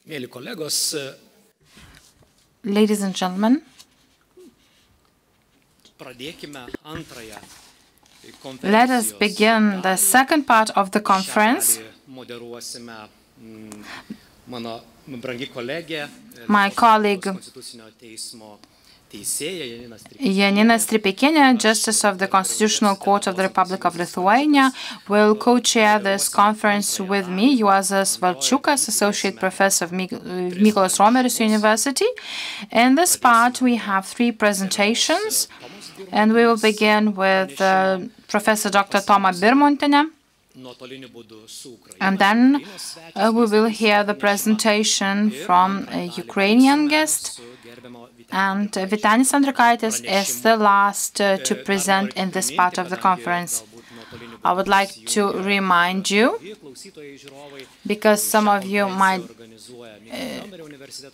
Mėly kolegos, Ladies and gentlemen, pradėkime antrąją let us begin the second part of the conference. Moderuosime mano brangi kolegė, My colleague Konstitucinio teismo teisėja Janina Stripekienė, Justice of the Constitutional Court of the Republic of Lithuania, will co-chair this conference with me, Juozas Valčiukas, Associate Professor of Mykolas Romeris University. In this part, we have 3 presentations, and we will begin with Professor Dr. Toma Birmontienė, and then we will hear the presentation from a Ukrainian guest. And Vytenis Andriukaitis is the last to present in this part of the conference. I would like to remind you, because some of you might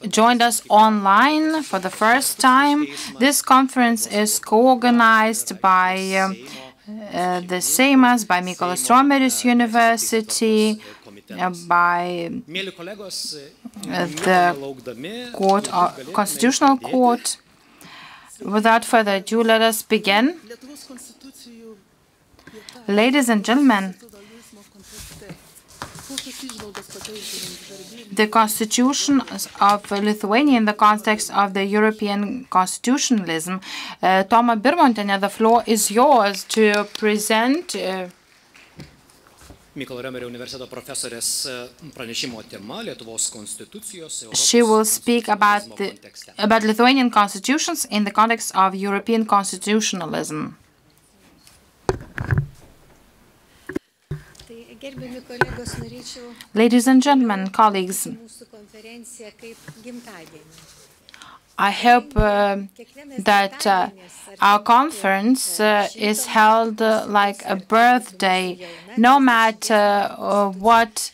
joined us online for the first time, this conference is co-organized by the Seimas, by Mykolas Romeris University, by the Constitutional Court. Without further ado, let us begin. Ladies and gentlemen, the Constitution of Lithuania in the context of the European constitutionalism. Toma Birmontienė, the floor is yours to present Mykolo Romerio universiteto profesorės pranešimo tema Lietuvos Konstitucijos. She will speak about Lithuanian constitutions in the context of European constitutionalism. Ladies and gentlemen, colleagues, I hope that our conference is held like a birthday, no matter what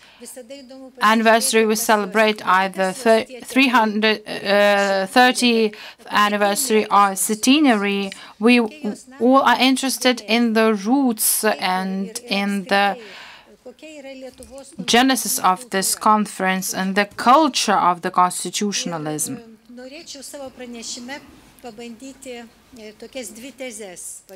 anniversary we celebrate, either 330th anniversary or centenary. We all are interested in the roots and in the genesis of this conference and the culture of the constitutionalism.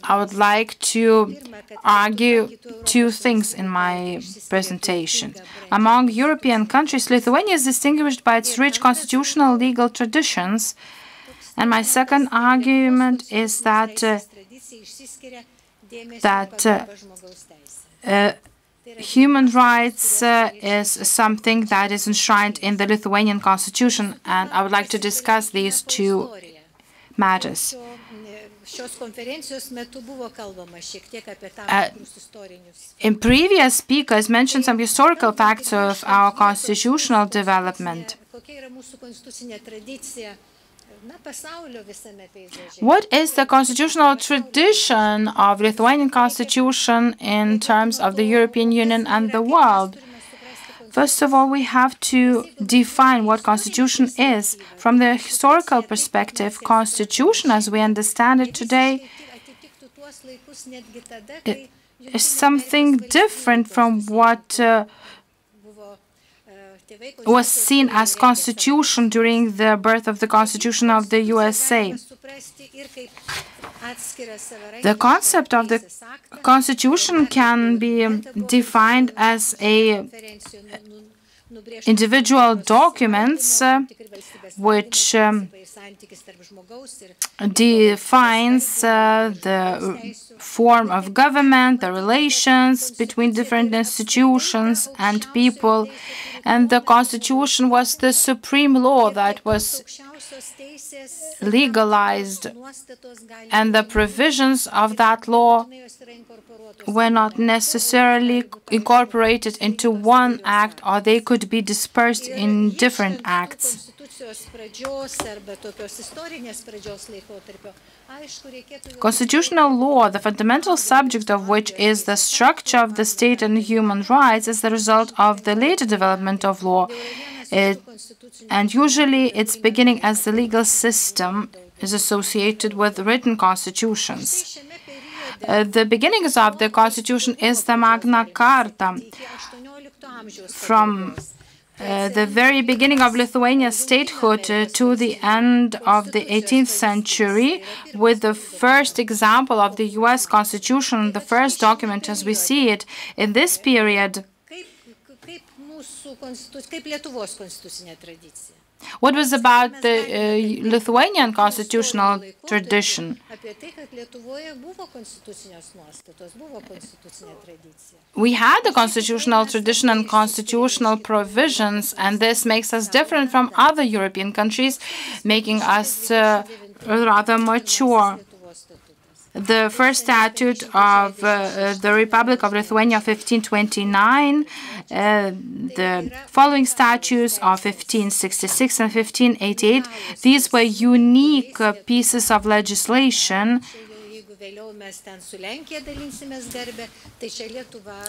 I would like to argue 2 things in my presentation. Among European countries, Lithuania is distinguished by its rich constitutional legal traditions. And my second argument is that human rights is something that is enshrined in the Lithuanian constitution, and I would like to discuss these 2 matters. In previous speakers mentioned some historical facts of our constitutional development. What is the constitutional tradition of Lithuanian constitution in terms of the European Union and the world? First of all, we have to define what constitution is. From the historical perspective, constitution, as we understand it today, is something different from what was seen as constitution during the birth of the Constitution of the USA. The concept of the Constitution can be defined as individual documents which defines the form of government, the relations between different institutions and people. And the Constitution was the supreme law that was legalized, and the provisions of that law were not necessarily incorporated into one act, or they could be dispersed in different acts. Constitutional law, the fundamental subject of which is the structure of the state and human rights, is the result of the later development of law. And usually its beginning as the legal system is associated with written constitutions. The beginnings of the Constitution is the Magna Carta from the very beginning of Lithuania's statehood to the end of the 18th century, with the first example of the US Constitution, the first document as we see it in this period. What was about the Lithuanian constitutional tradition? We had the constitutional tradition and constitutional provisions, and this makes us different from other European countries, making us rather mature. The first statute of the Republic of Lithuania of 1529, the following statutes of 1566 and 1588, these were unique pieces of legislation.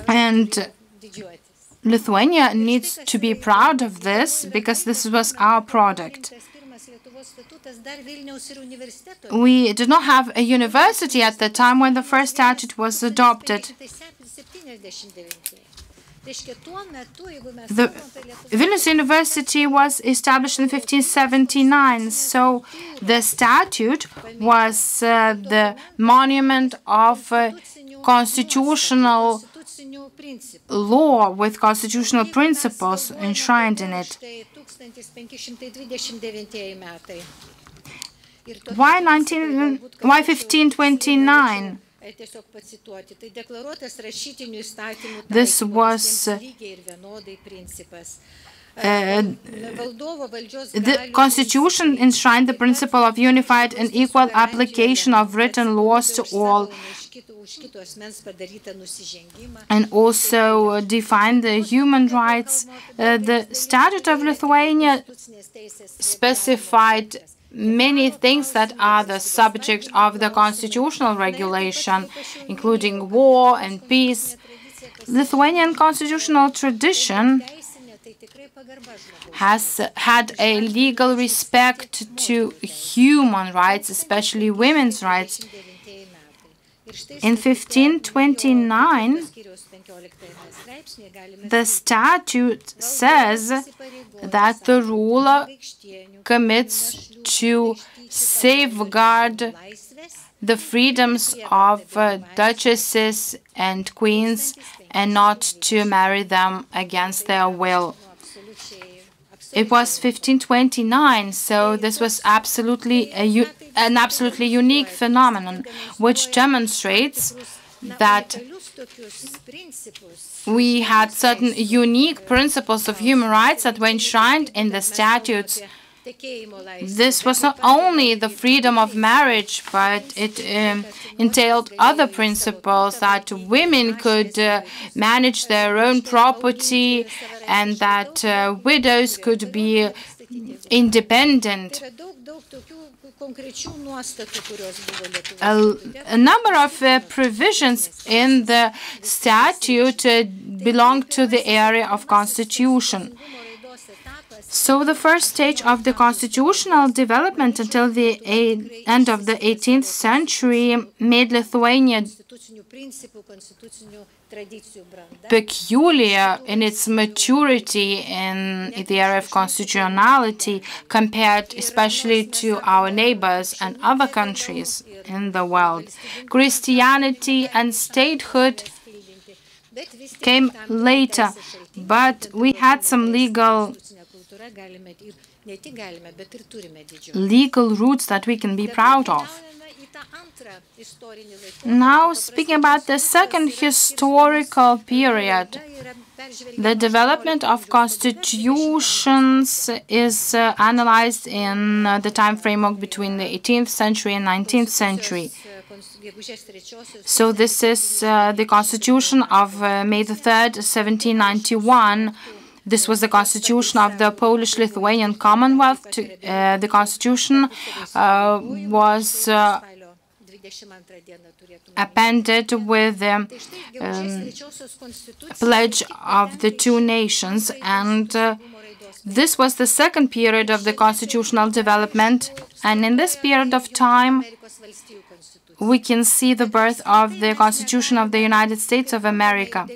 And Lithuania needs to be proud of this because this was our product. We did not have a university at the time when the first statute was adopted. The Vilnius University was established in 1579, so the statute was the monument of constitutional law with constitutional principles enshrined in it. Why 1529? This was the Constitution enshrined the principle of unified and equal application of written laws to all, and also defined the human rights. The Statute of Lithuania specified many things that are the subject of the constitutional regulation, including war and peace. Lithuanian constitutional tradition has had a legal respect to human rights, especially women's rights. In 1529, the statute says that the ruler commits to safeguard the freedoms of duchesses and queens and not to marry them against their will. It was 1529, so this was absolutely an absolutely unique phenomenon, which demonstrates that we had certain unique principles of human rights that were enshrined in the statutes. This was not only the freedom of marriage, but it entailed other principles that women could manage their own property and that widows could be independent. A number of provisions in the statute belong to the area of constitution. So the first stage of the constitutional development until the end of the 18th century made Lithuania peculiar in its maturity in the area of constitutionality compared especially to our neighbors and other countries in the world. Christianity and statehood came later, but we had some legal roots that we can be proud of. Now, speaking about the second historical period, the development of constitutions is analyzed in the time framework between the 18th century and 19th century. So this is the Constitution of May the 3rd, 1791. This was the constitution of the Polish-Lithuanian Commonwealth. The constitution was appended with the pledge of the two nations, and this was the second period of the constitutional development. And in this period of time, we can see the birth of the Constitution of the United States of America.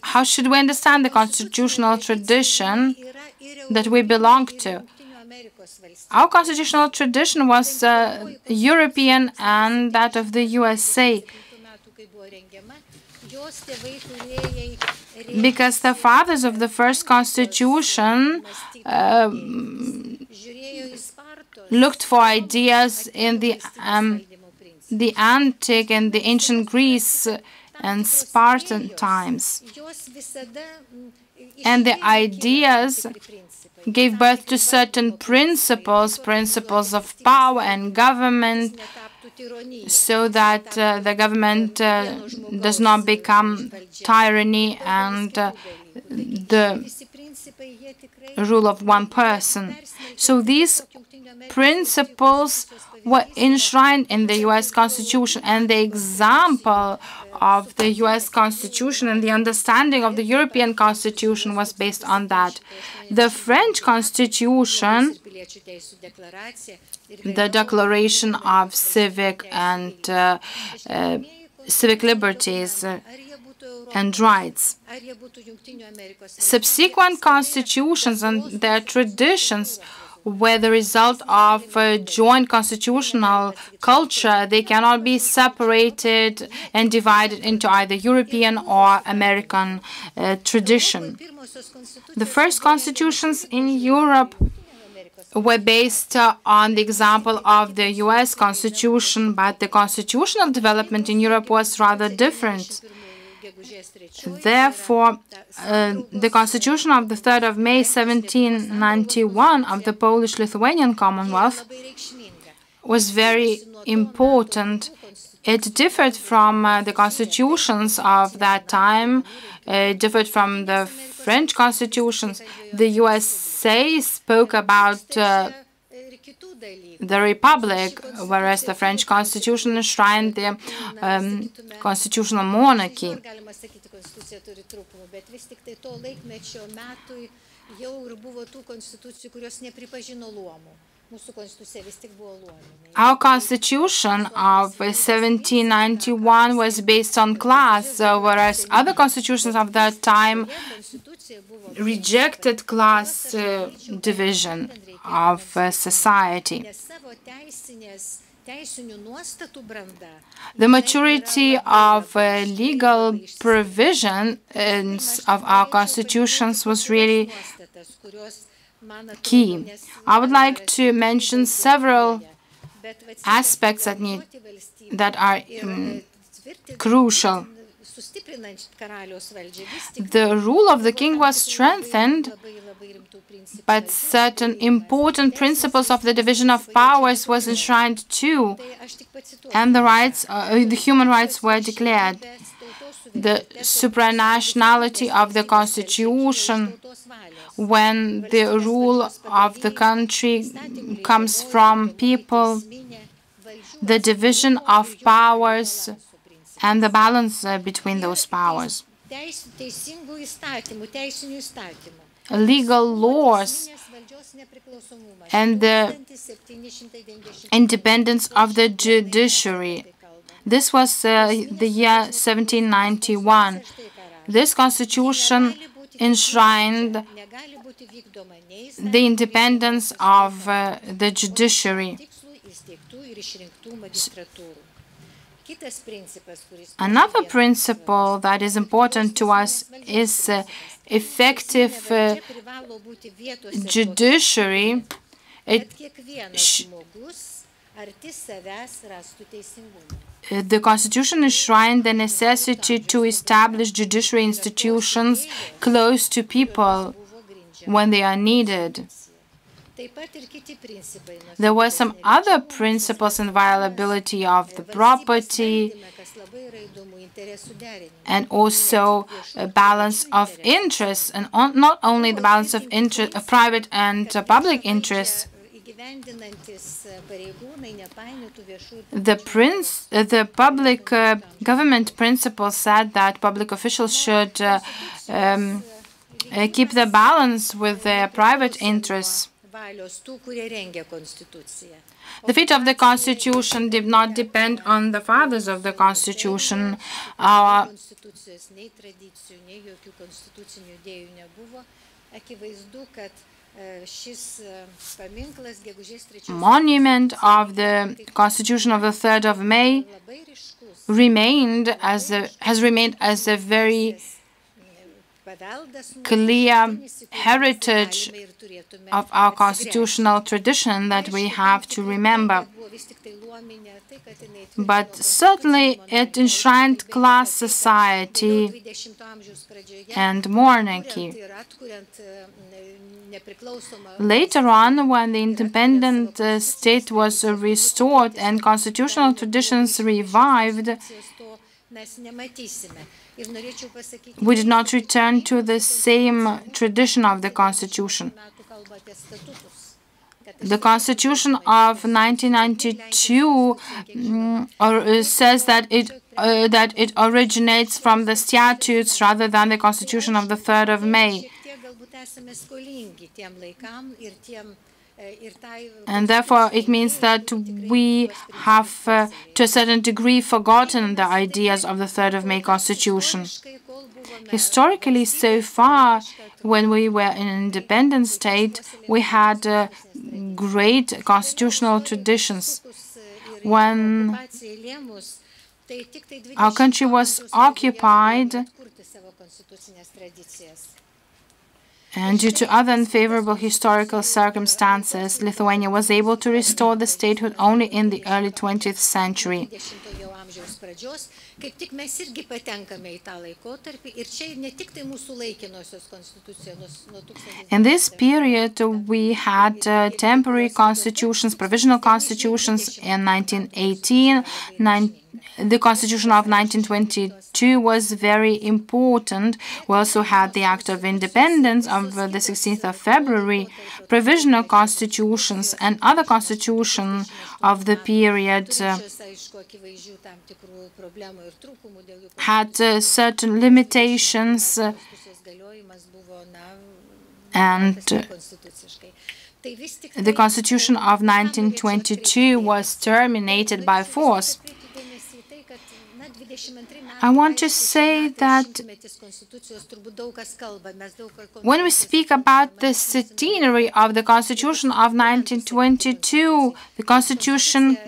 How should we understand the constitutional tradition that we belong to? Our constitutional tradition was European and that of the USA, because the fathers of the first constitution looked for ideas in the antique and the ancient Greece and Spartan times. And the ideas gave birth to certain principles of power and government, so that the government does not become tyranny and the rule of one person. So these principles were enshrined in the U.S. Constitution, and the example of the U.S. Constitution and the understanding of the European Constitution was based on that. The French Constitution, the Declaration of Civic and Civic Liberties and Rights. Subsequent constitutions and their traditions were the result of a joint constitutional culture. They cannot be separated and divided into either European or American tradition. The first constitutions in Europe were based on the example of the U.S. Constitution, but the constitutional development in Europe was rather different. Therefore, the Constitution of the 3rd of May 1791 of the Polish-Lithuanian Commonwealth was very important. It differed from the constitutions of that time, differed from the French constitutions. The USA spoke about the Republic, whereas the French Constitution enshrined the constitutional monarchy. Our Constitution of 1791 was based on class, whereas other constitutions of that time rejected class division of society. The maturity of legal provisions of our constitutions was really key. I would like to mention several aspects that are crucial. The rule of the king was strengthened, but certain important principles of the division of powers was enshrined too, and the human rights were declared. The supranationality of the constitution, when the rule of the country comes from people, the division of powers, and the balance between those powers. Legal laws and the independence of the judiciary. This was the year 1791. This constitution enshrined the independence of the judiciary. Another principle that is important to us is effective judiciary. The Constitution enshrined the necessity to establish judiciary institutions close to people when they are needed. There were some other principles: inviolability of the property, and also a balance of interests, and not only the balance of interest, private and public interests. The public government principle said that public officials should keep the balance with their private interests. The fate of the Constitution did not depend on the fathers of the Constitution. Our monument of the Constitution of the 3rd of May has remained as a very clear heritage of our constitutional tradition that we have to remember. But certainly it enshrined class society and monarchy. Later on, when the independent state was restored and constitutional traditions revived, we did not return to the same tradition of the Constitution. The Constitution of 1992 says that it originates from the statutes rather than the Constitution of the 3rd of May. And therefore, it means that we have, to a certain degree, forgotten the ideas of the 3rd of May Constitution. Historically, so far, when we were an independent state, we had great constitutional traditions. When our country was occupied, and due to other unfavorable historical circumstances, Lithuania was able to restore the statehood only in the early 20th century. In this period, we had temporary constitutions, provisional constitutions in 1918. The Constitution of 1922 was very important. We also had the Act of Independence of the 16th of February, provisional constitutions, and other constitutions of the period had certain limitations, and the Constitution of 1922 was terminated by force. I want to say that when we speak about the centenary of the Constitution of 1922, the Constitution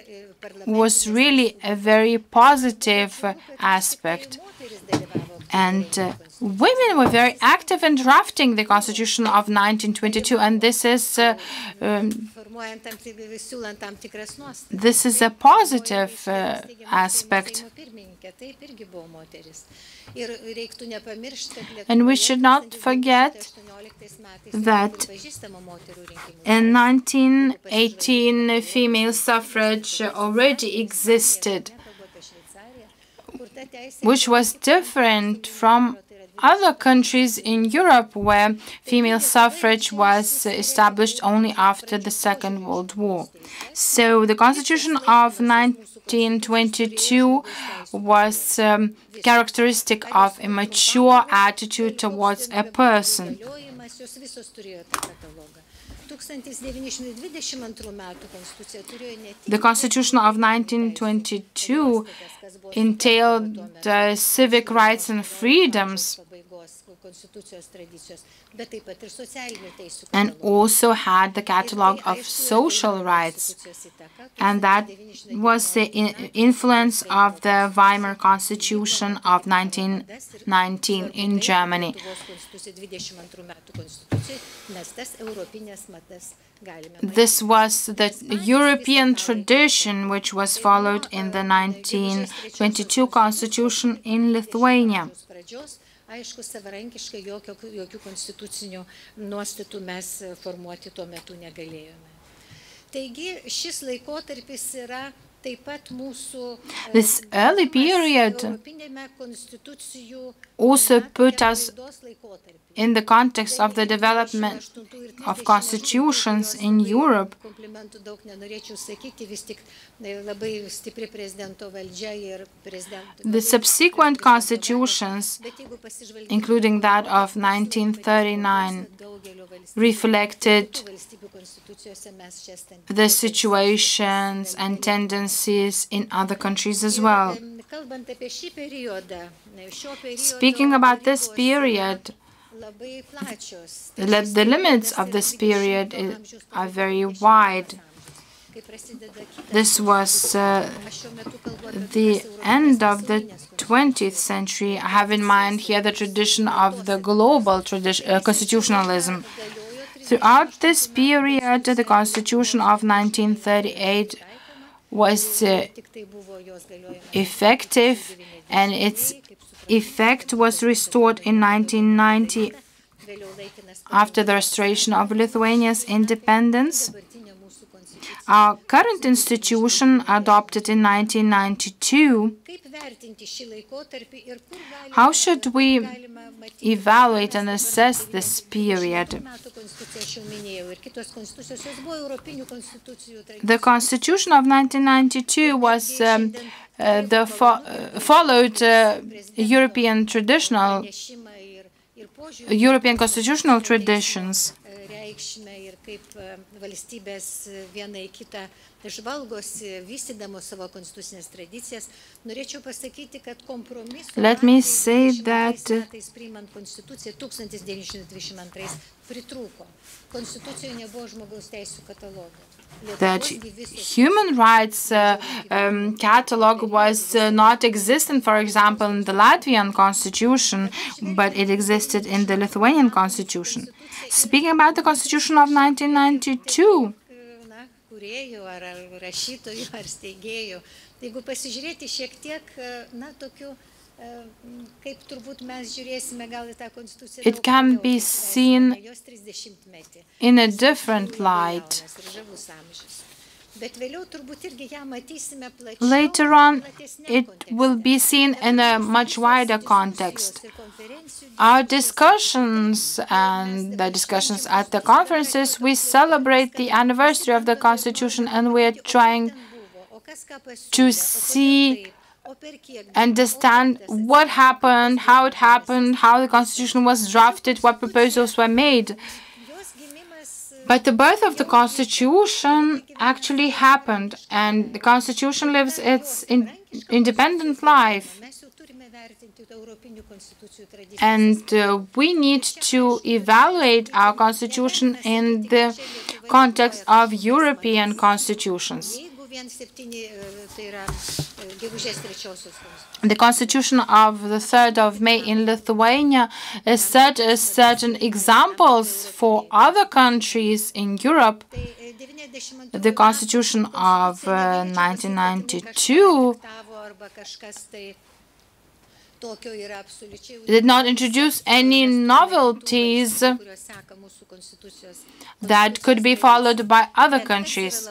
was really a very positive aspect. And women were very active in drafting the Constitution of 1922, and this is a positive aspect. And we should not forget that in 1918 female suffrage already existed, which was different from other countries in Europe where female suffrage was established only after the Second World War. So the Constitution of 1922 was characteristic of a mature attitude towards a person. The Constitution of 1922 entailed civic rights and freedoms, and also had the catalogue of social rights. And that was the influence of the Weimar Constitution of 1919 in Germany. This was the European tradition which was followed in the 1922 Constitution in Lithuania. Aišku, savarankiškai jokių konstitucinių nuostatų mes formuoti tuo metu negalėjome. Taigi, šis laikotarpis yra taip pat mūsų This early period also put us in the context of the development of constitutions in Europe. The subsequent constitutions, including that of 1939 reflected the situations and tendencies in other countries as well. Speaking about this period, the limits of this period are very wide. This was the end of the 20th century. I have in mind here the tradition of the global constitutionalism. Throughout this period, the Constitution of 1938 was effective, and its effect was restored in 1990 after the restoration of Lithuania's independence. Our current institution, adopted in 1992, how should we evaluate and assess this period? The Constitution of 1992 was followed European constitutional traditions. Let me say that human rights catalog was not existent, for example, in the Latvian constitution, but it existed in the Lithuanian constitution. Speaking about the Constitution of 1992, it can be seen in a different light. Later on, it will be seen in a much wider context. Our discussions and the discussions at the conferences, we celebrate the anniversary of the Constitution, and we are trying to see, understand what happened, how the Constitution was drafted, what proposals were made. But the birth of the Constitution actually happened, and the Constitution lives its independent life. And we need to evaluate our Constitution in the context of European constitutions. The Constitution of the 3rd of May in Lithuania set certain examples for other countries in Europe. The Constitution of 1992 did not introduce any novelties that could be followed by other countries.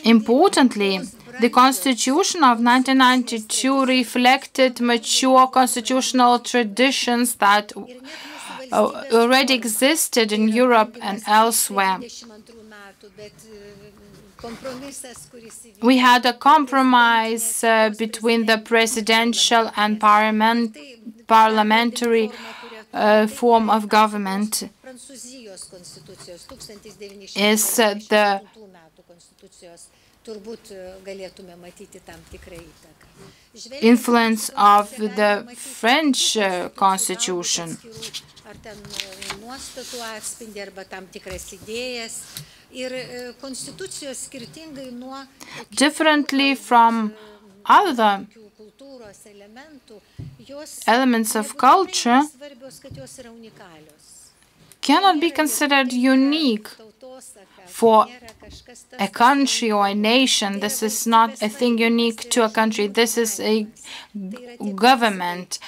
Importantly, the Constitution of 1992 reflected mature constitutional traditions that already existed in Europe and elsewhere. We had a compromise between the presidential and parliamentary form of government. Is the influence of the French Constitution. Differently from other elements of culture, cannot be considered unique for a country or a nation. This is not a thing unique to a country. This is a government,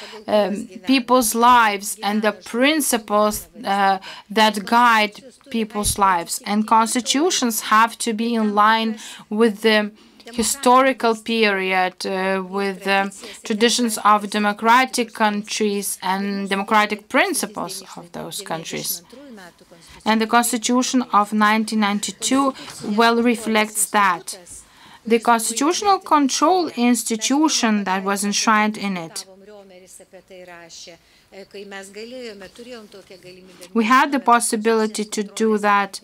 people's lives, and the principles that guide people's lives. And constitutions have to be in line with the historical period, with the traditions of democratic countries and democratic principles of those countries. And the Constitution of 1992 well reflects that. The constitutional control institution that was enshrined in it We had the possibility to do that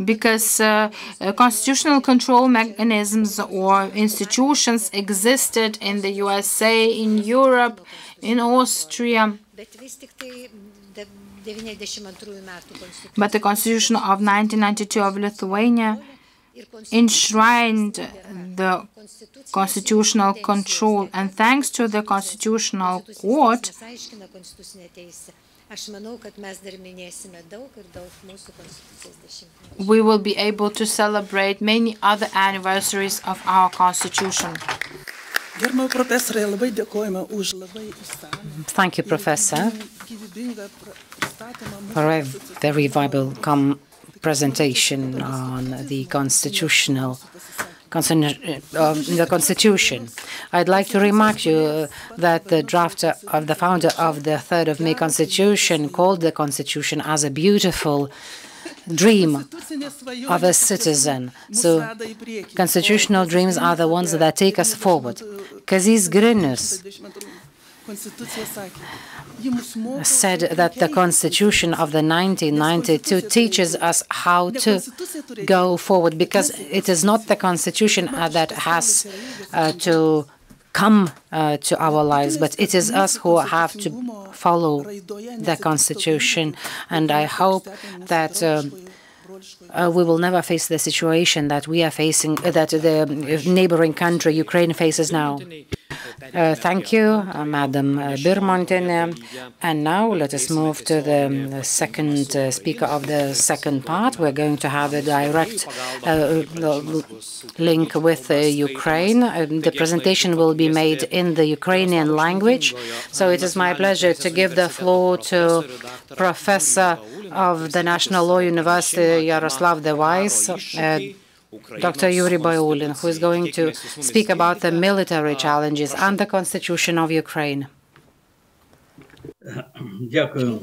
because constitutional control mechanisms or institutions existed in the USA, in Europe, in Austria. But the Constitution of 1992 of Lithuania enshrined the constitutional control, and thanks to the Constitutional Court, we will be able to celebrate many other anniversaries of our Constitution. Thank you, Professor, for a very viable presentation on the Constitution. I'd like to remark you that the drafter of the founder of the 3rd of May Constitution called the Constitution as a beautiful dream of a citizen. So constitutional dreams are the ones that take us forward. Kazys Grinius said that the Constitution of the 1992 teaches us how to go forward, because it is not the Constitution that has to come to our lives, but it is us who have to follow the Constitution. And I hope that we will never face the situation that we are facing, that the neighboring country, Ukraine, faces now. Thank you, Madam Birmontin. And now let us move to the second speaker of the second part. We're going to have a direct link with Ukraine. The presentation will be made in the Ukrainian language. So it is my pleasure to give the floor to Professor of the National Law University, Yaroslav the Wise, Dr. Yuri Baulin, who is going to speak about the military challenges and the Constitution of Ukraine. Дякую.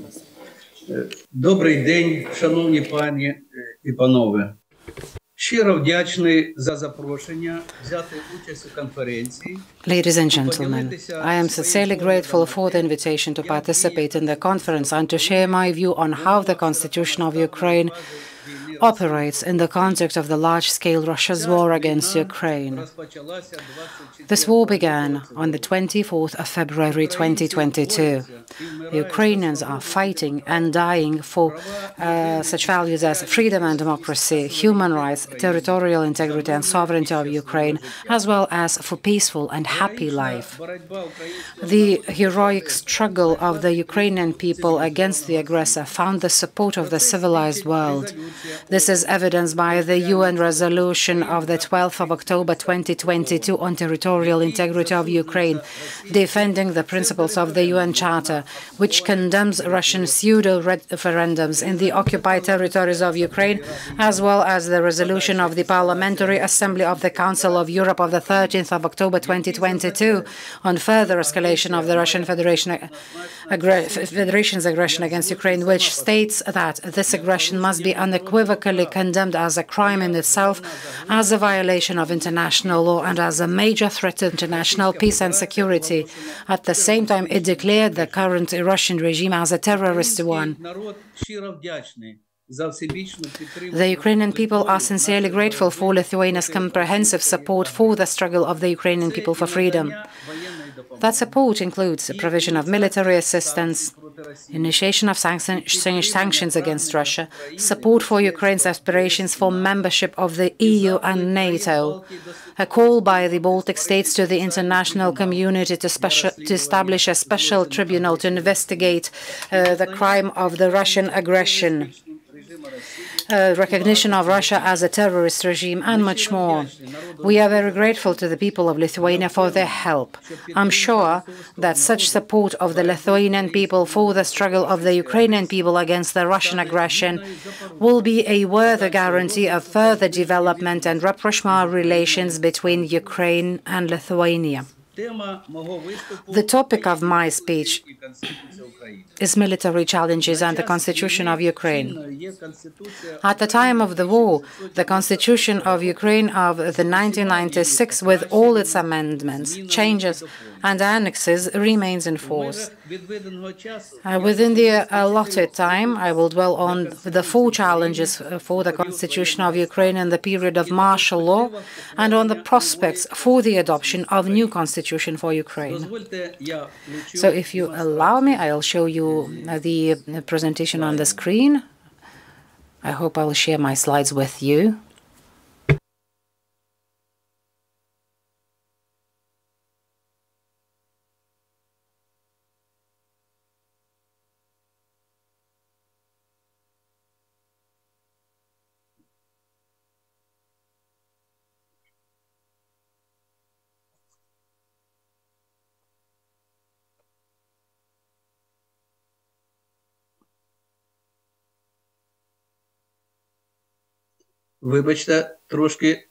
Добрий день, шановні пані і панове. Щиро вдячний за запрошення взяти участь у конференції. Ladies and gentlemen, I am sincerely grateful for the invitation to participate in the conference and to share my view on how the Constitution of Ukraine operates in the context of the large-scale Russia's war against Ukraine. This war began on the 24th of February 2022. Ukrainians are fighting and dying for such values as freedom and democracy, human rights, territorial integrity and sovereignty of Ukraine, as well as for peaceful and happy life. The heroic struggle of the Ukrainian people against the aggressor found the support of the civilized world. This is evidenced by the UN resolution of the 12th of October 2022 on territorial integrity of Ukraine, defending the principles of the UN Charter, which condemns Russian pseudo-referendums in the occupied territories of Ukraine, as well as the resolution of the Parliamentary Assembly of the Council of Europe of the 13th of October 2022 on further escalation of the Russian Federation's aggression against Ukraine, which states that this aggression must be unequivocally condemned as a crime in itself, as a violation of international law, and as a major threat to international peace and security. At the same time, it declared the current Russian regime as a terrorist one. The Ukrainian people are sincerely grateful for Lithuania's comprehensive support for the struggle of the Ukrainian people for freedom. That support includes the provision of military assistance, initiation of sanctions against Russia, support for Ukraine's aspirations for membership of the EU and NATO, a call by the Baltic states to the international community to establish a special tribunal to investigate the crime of the Russian aggression, recognition of Russia as a terrorist regime, and much more. We are very grateful to the people of Lithuania for their help. I'm sure that such support of the Lithuanian people for the struggle of the Ukrainian people against the Russian aggression will be a worthy guarantee of further development and rapprochement relations between Ukraine and Lithuania. The topic of my speech is military challenges and the Constitution of Ukraine. At the time of the war, the Constitution of Ukraine of the 1996, with all its amendments, changes, and annexes, remains in force. Within the allotted time, I will dwell on the 4 challenges for the Constitution of Ukraine in the period of martial law and on the prospects for the adoption of new constitution for Ukraine. So if you allow me, I'll show you the presentation on the screen. I hope I'll share my slides with you. Вибачте, трошки.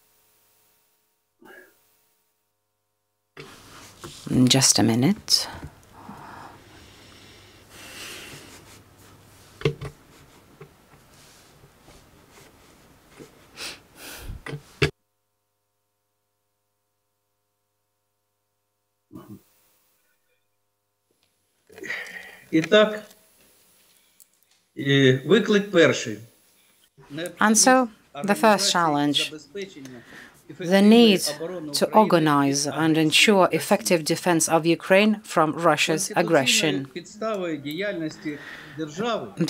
Just a minute. І так, виклик перший. And so, the first challenge, the need to organize and ensure effective defense of Ukraine from Russia's aggression.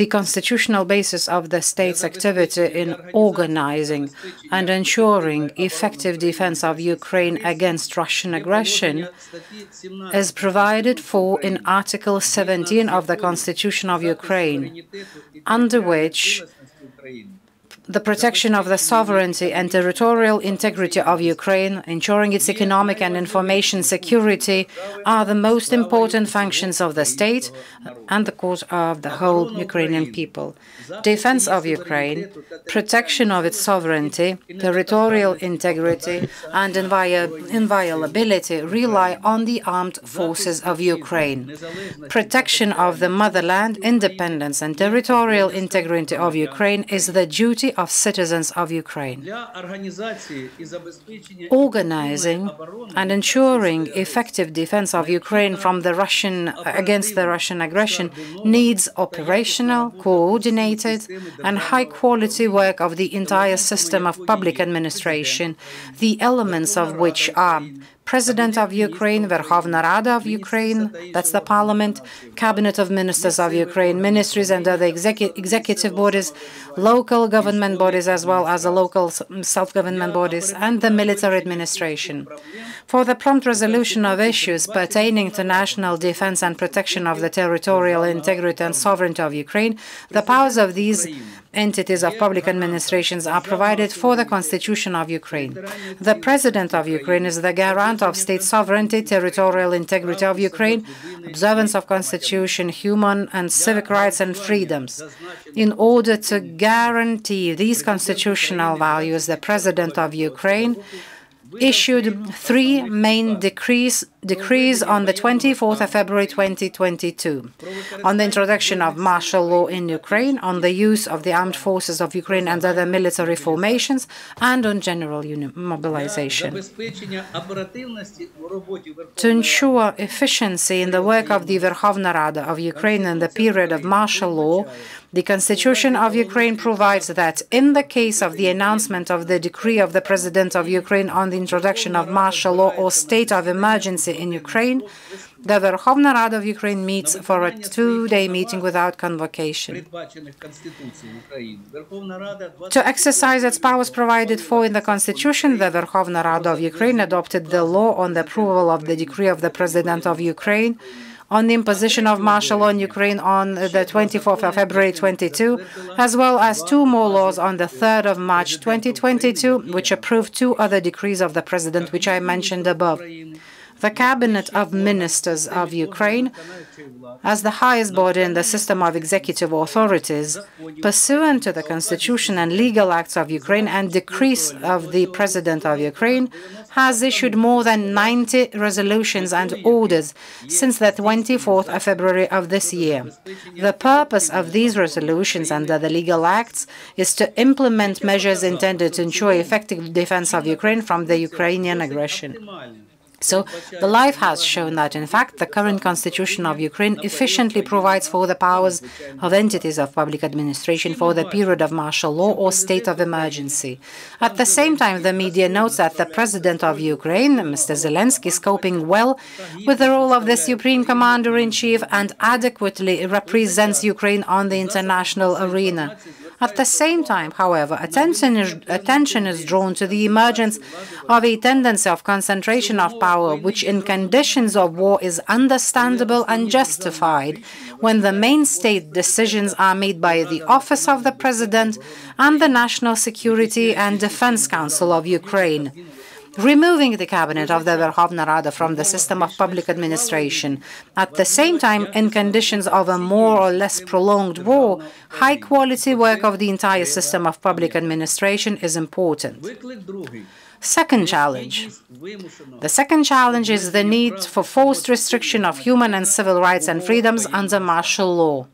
The constitutional basis of the state's activity in organizing and ensuring effective defense of Ukraine against Russian aggression is provided for in Article 17 of the Constitution of Ukraine, under which the protection of the sovereignty and territorial integrity of Ukraine, ensuring its economic and information security, are the most important functions of the state and the cause of the whole Ukrainian people. Defense of Ukraine, protection of its sovereignty, territorial integrity, and inviolability rely on the armed forces of Ukraine. Protection of the motherland, independence, and territorial integrity of Ukraine is the duty of citizens of Ukraine. Organizing and ensuring effective defense of Ukraine from against the Russian aggression needs operational, coordinated, and high-quality work of the entire system of public administration, the elements of which are President of Ukraine, Verkhovna Rada of Ukraine, that's the parliament, Cabinet of Ministers of Ukraine, ministries and other executive bodies, local government bodies as well as the local self-government bodies, and the military administration. For the prompt resolution of issues pertaining to national defense and protection of the territorial integrity and sovereignty of Ukraine, the powers of these entities of public administrations are provided for the Constitution of Ukraine. The President of Ukraine is the guarant of state sovereignty, territorial integrity of Ukraine, observance of Constitution, human and civic rights and freedoms. In order to guarantee these constitutional values, the President of Ukraine issued 3 main decrees on the 24th of February 2022 on the introduction of martial law in Ukraine, on the use of the armed forces of Ukraine and other military formations, and on general mobilization. To ensure efficiency in the work of the Verkhovna Rada of Ukraine in the period of martial law, the Constitution of Ukraine provides that in the case of the announcement of the decree of the President of Ukraine on the introduction of martial law or state of emergency in Ukraine, the Verkhovna Rada of Ukraine meets for a 2-day meeting without convocation. To exercise its powers provided for in the Constitution, the Verkhovna Rada of Ukraine adopted the law on the approval of the decree of the President of Ukraine on the imposition of martial law in Ukraine on the 24th of February 2022, as well as 2 more laws on the 3rd of March 2022, which approved 2 other decrees of the President, which I mentioned above. The Cabinet of Ministers of Ukraine, as the highest body in the system of executive authorities, pursuant to the Constitution and legal acts of Ukraine and decrees of the President of Ukraine, has issued more than 90 resolutions and orders since the 24th of February of this year. The purpose of these resolutions under the legal acts is to implement measures intended to ensure effective defense of Ukraine from the Ukrainian aggression. So, the life has shown that, in fact, the current constitution of Ukraine efficiently provides for the powers of entities of public administration for the period of martial law or state of emergency. At the same time, the media notes that the President of Ukraine, Mr. Zelensky, is coping well with the role of the Supreme Commander-in-Chief and adequately represents Ukraine on the international arena. At the same time, however, attention is drawn to the emergence of a tendency of concentration of power, which in conditions of war is understandable and justified when the main state decisions are made by the Office of the President and the National Security and Defense Council of Ukraine. Removing the cabinet of the Verkhovna Rada from the system of public administration. At the same time, in conditions of a more or less prolonged war, high-quality work of the entire system of public administration is important. Second challenge. The second challenge is the need for forced restriction of human and civil rights and freedoms under martial law.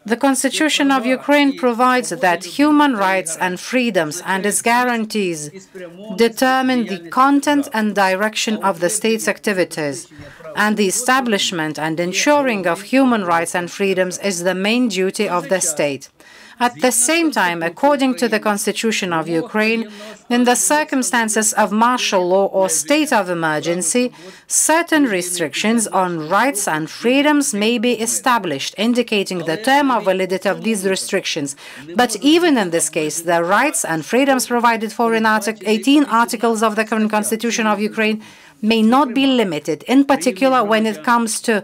The Constitution of Ukraine provides that human rights and freedoms and its guarantees determine the content and direction of the state's activities, and the establishment and ensuring of human rights and freedoms is the main duty of the state. At the same time, according to the Constitution of Ukraine, in the circumstances of martial law or state of emergency, certain restrictions on rights and freedoms may be established, indicating the term of validity of these restrictions. But even in this case, the rights and freedoms provided for in 18 articles of the current Constitution of Ukraine may not be limited, in particular when it comes to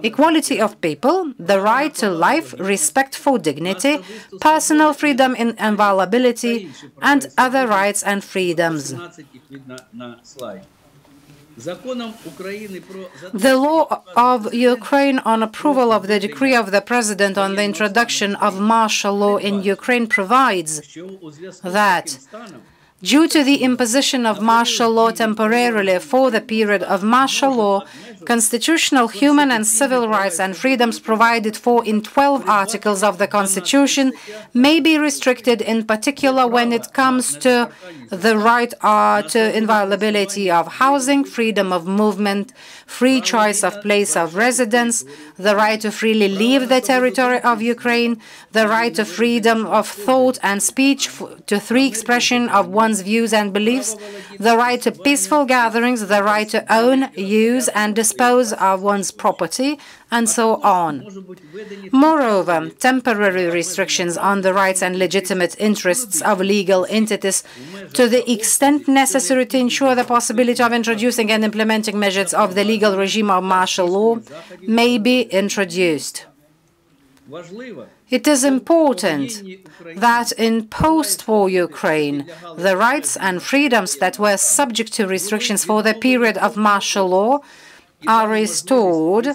equality of people, the right to life, respect for dignity, personal freedom in inviolability, and other rights and freedoms. The law of Ukraine on approval of the decree of the President on the introduction of martial law in Ukraine provides that due to the imposition of martial law temporarily for the period of martial law, constitutional human and civil rights and freedoms provided for in 12 articles of the Constitution may be restricted, in particular when it comes to the right to inviolability of housing, freedom of movement, free choice of place of residence, the right to freely leave the territory of Ukraine, the right to freedom of thought and speech, to free expression of one's views and beliefs, the right to peaceful gatherings, the right to own, use, and dispose of one's property, and so on. Moreover, temporary restrictions on the rights and legitimate interests of legal entities to the extent necessary to ensure the possibility of introducing and implementing measures of the legal regime of martial law may be introduced. It is important that in post-war Ukraine, the rights and freedoms that were subject to restrictions for the period of martial law are restored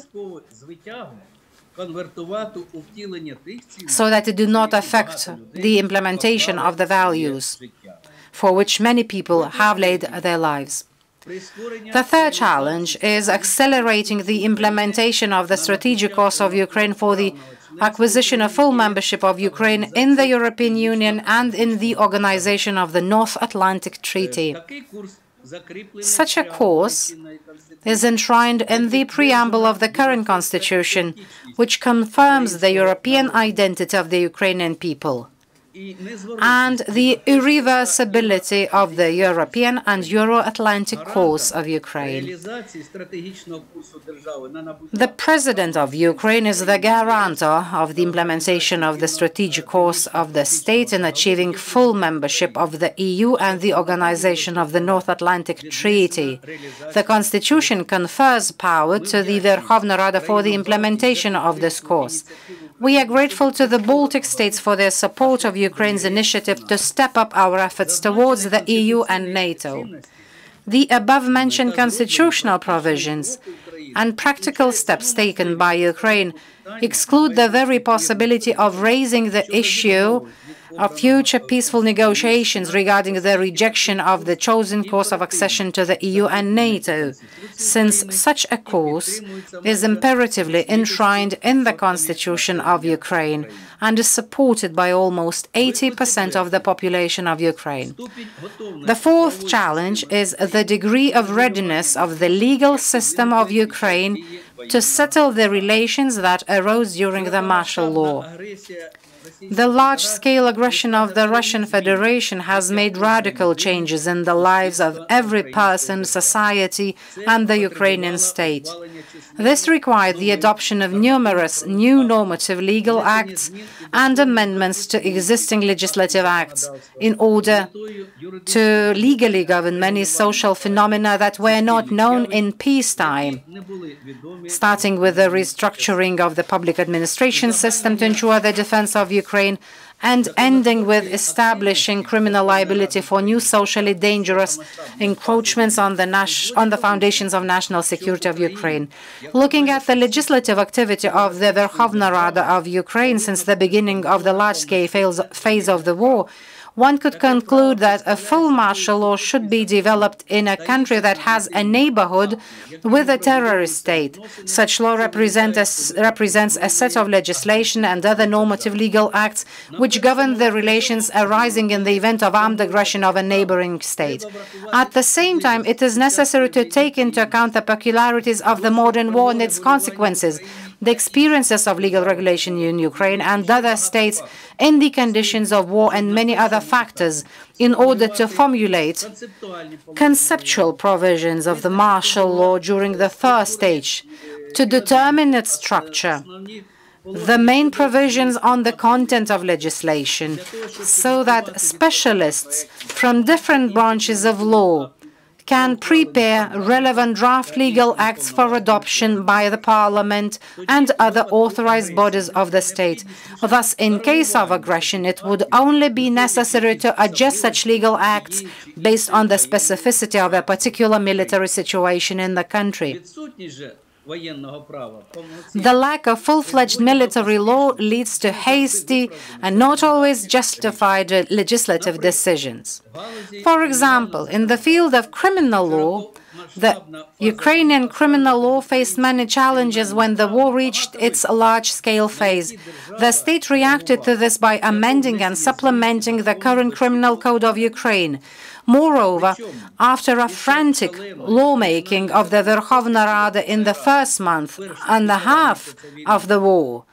so that it do not affect the implementation of the values for which many people have laid their lives. The third challenge is accelerating the implementation of the strategic course of Ukraine for the acquisition of full membership of Ukraine in the European Union and in the Organization of the North Atlantic Treaty. Such a course is enshrined in the preamble of the current constitution, which confirms the European identity of the Ukrainian people and the irreversibility of the European and Euro-Atlantic course of Ukraine. The President of Ukraine is the guarantor of the implementation of the strategic course of the state in achieving full membership of the EU and the Organization of the North Atlantic Treaty. The Constitution confers power to the Verkhovna Rada for the implementation of this course. We are grateful to the Baltic states for their support of Ukraine's initiative to step up our efforts towards the EU and NATO. The above-mentioned constitutional provisions and practical steps taken by Ukraine exclude the very possibility of raising the issue of future peaceful negotiations regarding the rejection of the chosen course of accession to the EU and NATO, since such a course is imperatively enshrined in the Constitution of Ukraine and is supported by almost 80% of the population of Ukraine. The fourth challenge is the degree of readiness of the legal system of Ukraine to settle the relations that arose during the martial law. The large-scale aggression of the Russian Federation has made radical changes in the lives of every person, society, and the Ukrainian state. This required the adoption of numerous new normative legal acts and amendments to existing legislative acts in order to legally govern many social phenomena that were not known in peacetime, starting with the restructuring of the public administration system to ensure the defense of Ukraine, and ending with establishing criminal liability for new socially dangerous encroachments on the foundations of national security of Ukraine. Looking at the legislative activity of the Verkhovna Rada of Ukraine since the beginning of the large-scale phase of the war, one could conclude that a full martial law should be developed in a country that has a neighborhood with a terrorist state. Such law represents a set of legislation and other normative legal acts which govern the relations arising in the event of armed aggression of a neighboring state. At the same time, it is necessary to take into account the peculiarities of the modern war and its consequences, the experiences of legal regulation in Ukraine and other states in the conditions of war, and many other factors, in order to formulate conceptual provisions of the martial law during the first stage, to determine its structure, the main provisions on the content of legislation, so that specialists from different branches of law can prepare relevant draft legal acts for adoption by the Parliament and other authorized bodies of the state. Thus, in case of aggression, it would only be necessary to adjust such legal acts based on the specificity of a particular military situation in the country. The lack of full-fledged military law leads to hasty and not always justified legislative decisions. For example, in the field of criminal law, the Ukrainian criminal law faced many challenges when the war reached its large-scale phase. The state reacted to this by amending and supplementing the current criminal code of Ukraine. Moreover, after a frantic lawmaking of the Verkhovna Rada in the first month and a half of the war,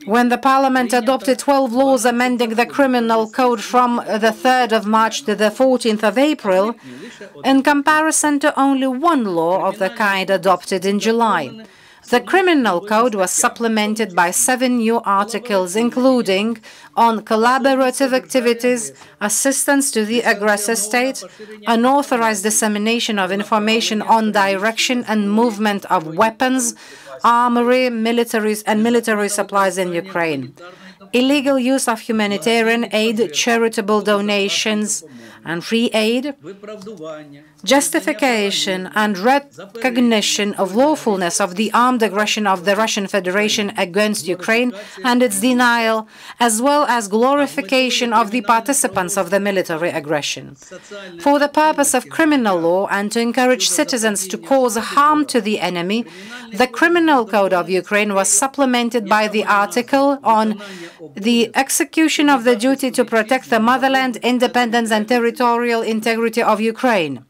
when the Parliament adopted 12 laws amending the criminal code from the 3rd of March to the 14th of April, in comparison to only one law of the kind adopted in July. The criminal code was supplemented by 7 new articles, including on collaborative activities, assistance to the aggressor state, unauthorized dissemination of information on direction and movement of weapons, armory, military supplies in Ukraine, illegal use of humanitarian aid, charitable donations, and free aid, justification and recognition of lawfulness of the armed aggression of the Russian Federation against Ukraine and its denial, as well as glorification of the participants of the military aggression. For the purpose of criminal law and to encourage citizens to cause harm to the enemy, the Criminal Code of Ukraine was supplemented by the article on the execution of the duty to protect the motherland, independence and territorial integrity of Ukraine.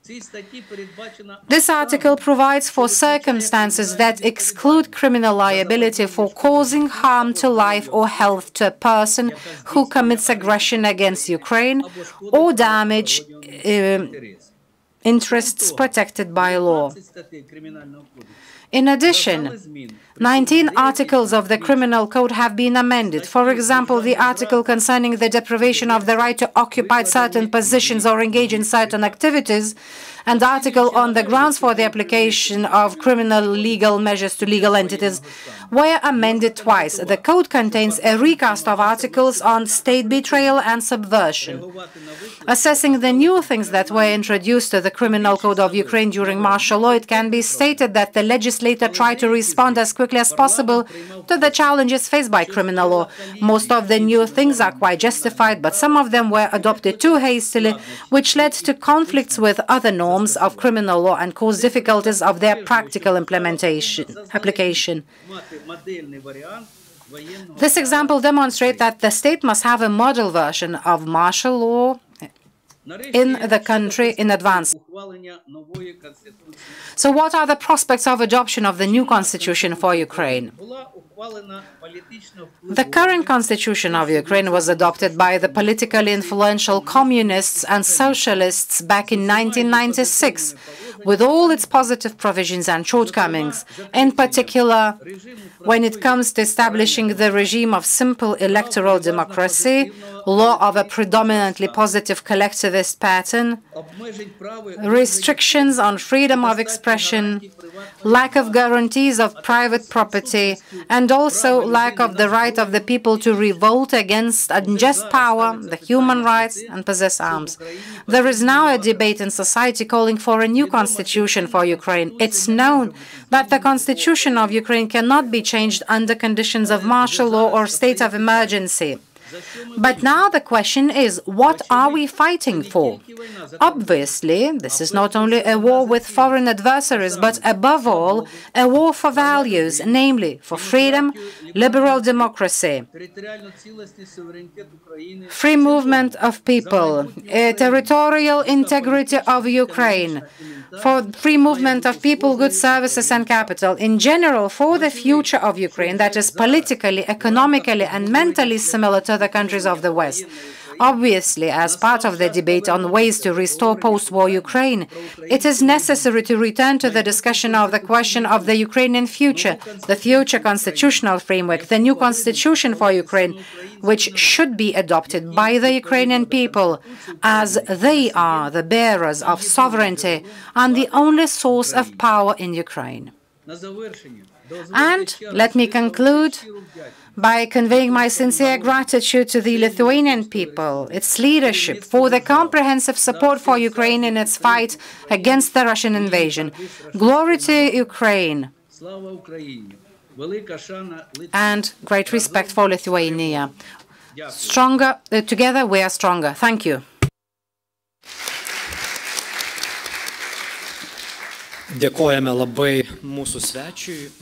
This article provides for circumstances that exclude criminal liability for causing harm to life or health to a person who commits aggression against Ukraine or damage interests protected by law. In addition, 19 articles of the Criminal Code have been amended. For example, the article concerning the deprivation of the right to occupy certain positions or engage in certain activities and article on the grounds for the application of criminal legal measures to legal entities were amended twice. The code contains a recast of articles on state betrayal and subversion. Assessing the new things that were introduced to the Criminal Code of Ukraine during martial law, it can be stated that the legislator tried to respond as quickly as possible to the challenges faced by criminal law. Most of the new things are quite justified, but some of them were adopted too hastily, which led to conflicts with other norms of criminal law and caused difficulties of their practical application. This example demonstrates that the state must have a model version of martial law in the country in advance. So what are the prospects of adoption of the new constitution for Ukraine? The current constitution of Ukraine was adopted by the politically influential communists and socialists back in 1996, with all its positive provisions and shortcomings, in particular when it comes to establishing the regime of simple electoral democracy, law of a predominantly positive collectivist pattern, restrictions on freedom of expression, lack of guarantees of private property, and also lack of the right of the people to revolt against unjust power, the human rights, and possess arms. There is now a debate in society calling for a new constitution for Ukraine. It's known that the constitution of Ukraine cannot be changed under conditions of martial law or state of emergency. But now the question is, what are we fighting for? Obviously, this is not only a war with foreign adversaries, but above all, a war for values, namely for freedom, liberal democracy, free movement of people, territorial integrity of Ukraine, for free movement of people, goods, services, and capital, in general, for the future of Ukraine that is politically, economically, and mentally similar to the countries of the West. Obviously, as part of the debate on ways to restore post-war Ukraine, it is necessary to return to the discussion of the question of the Ukrainian future, the future constitutional framework, the new constitution for Ukraine, which should be adopted by the Ukrainian people, as they are the bearers of sovereignty and the only source of power in Ukraine. And let me conclude by conveying my sincere gratitude to the Lithuanian people, its leadership, for the comprehensive support for Ukraine in its fight against the Russian invasion. Glory to Ukraine, and great respect for Lithuania. Together we are stronger. Thank you.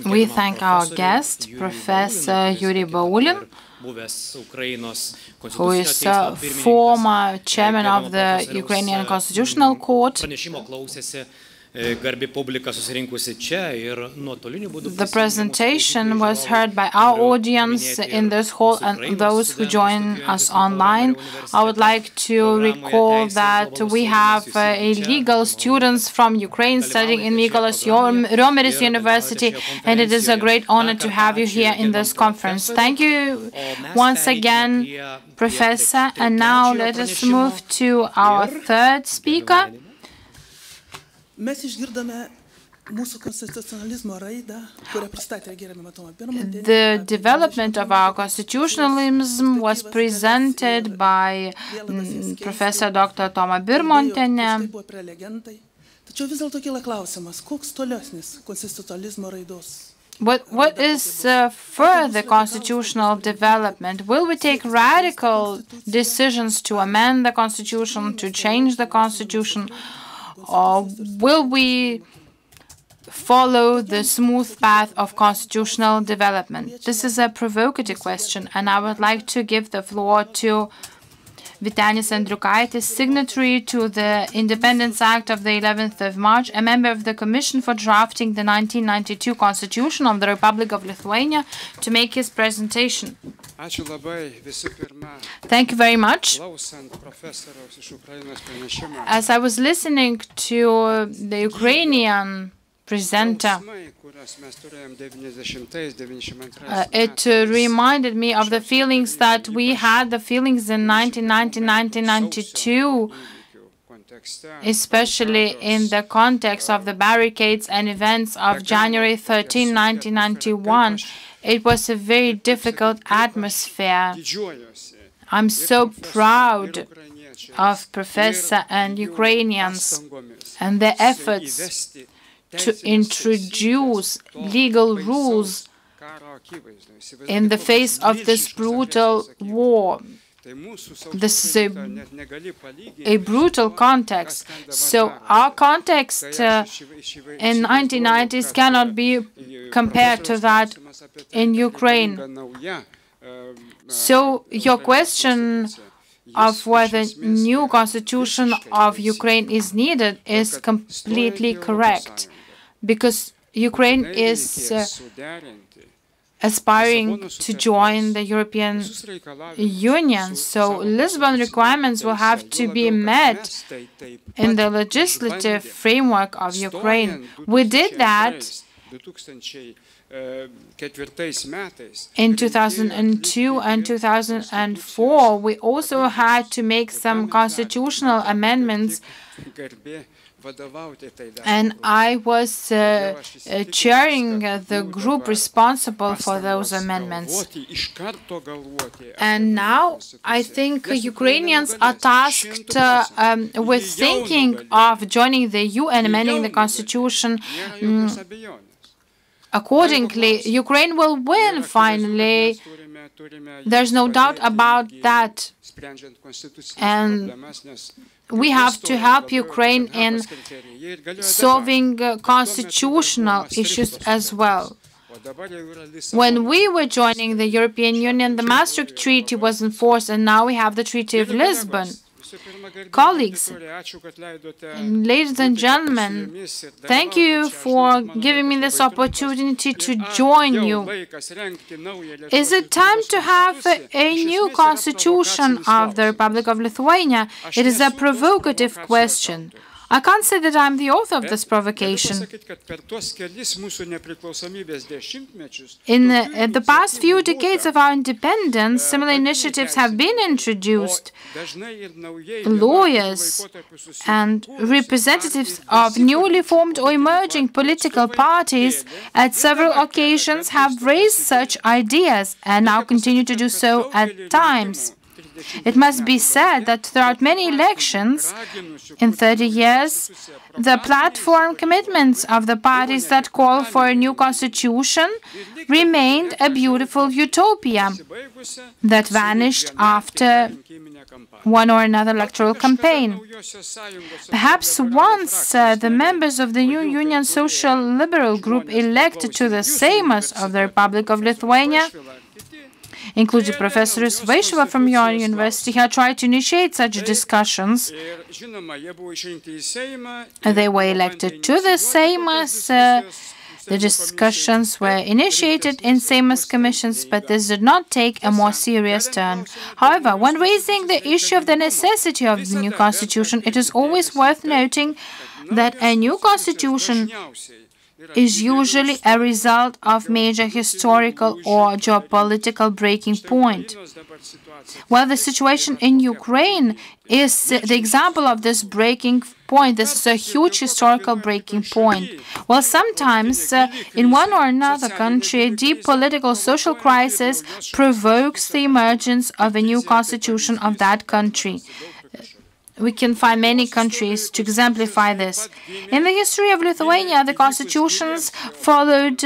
We thank our guest, Professor Yuri Baulin, who is former chairman of the Ukrainian Constitutional Court. The presentation was heard by our audience in this hall and those who join us online. I would like to recall that we have illegal students from Ukraine studying in Mykolas Riomeris University, and it is a great honor to have you here in this conference. Thank you once again, Professor. And now let us move to our third speaker. The development of our constitutionalism was presented by Professor Dr. Toma Birmontienė. What is further constitutional development? Will we take radical decisions to amend the constitution, to change the constitution? Or will we follow the smooth path of constitutional development? This is a provocative question, and I would like to give the floor to Vytenis Andriukaitis, signatory to the Independence Act of the 11th of March, a member of the Commission for drafting the 1992 Constitution of the Republic of Lithuania, to make his presentation. Thank you very much. As I was listening to the Ukrainian presenter, it reminded me of the feelings that we had, the feelings in 1990-1992, especially in the context of the barricades and events of January 13, 1991. It was a very difficult atmosphere. I'm so proud of Professor and Ukrainians and their efforts to introduce legal rules in the face of this brutal war. This is a brutal context. So our context in 1990s cannot be compared to that in Ukraine. So your question of whether new constitution of Ukraine is needed is completely correct, because Ukraine is aspiring to join the European Union. So Lisbon requirements will have to be met in the legislative framework of Ukraine. We did that in 2002 and 2004. We also had to make some constitutional amendments, and I was chairing the group responsible for those amendments. And now I think Ukrainians are tasked with thinking of joining the EU and amending the constitution accordingly. Ukraine will win finally. There's no doubt about that. And we have to help Ukraine in solving constitutional issues as well. When we were joining the European Union, the Maastricht Treaty was in force, and now we have the Treaty of Lisbon. Colleagues, ladies and gentlemen, thank you for giving me this opportunity to join you. Is it time to have a new constitution of the Republic of Lithuania? It is a provocative question. I can't say that I'm the author of this provocation. In the past few decades of our independence, similar initiatives have been introduced. Lawyers and representatives of newly formed or emerging political parties at several occasions have raised such ideas and now continue to do so at times. It must be said that throughout many elections in 30 years, the platform commitments of the parties that call for a new constitution remained a beautiful utopia that vanished after one or another electoral campaign. Perhaps once the members of the new Union Social Liberal Group elected to the Seimas of the Republic of Lithuania, including Professor Vaišva from your university, had tried to initiate such discussions. They were elected to the Seimas. The discussions were initiated in Seimas commissions, but this did not take a more serious turn. However, when raising the issue of the necessity of the new constitution, it is always worth noting that a new constitution is usually a result of major historical or geopolitical breaking point. While the situation in Ukraine is the example of this breaking point, this is a huge historical breaking point. Well, sometimes in one or another country, a deep political social crisis provokes the emergence of a new constitution of that country. We can find many countries to exemplify this. In the history of Lithuania, the constitutions followed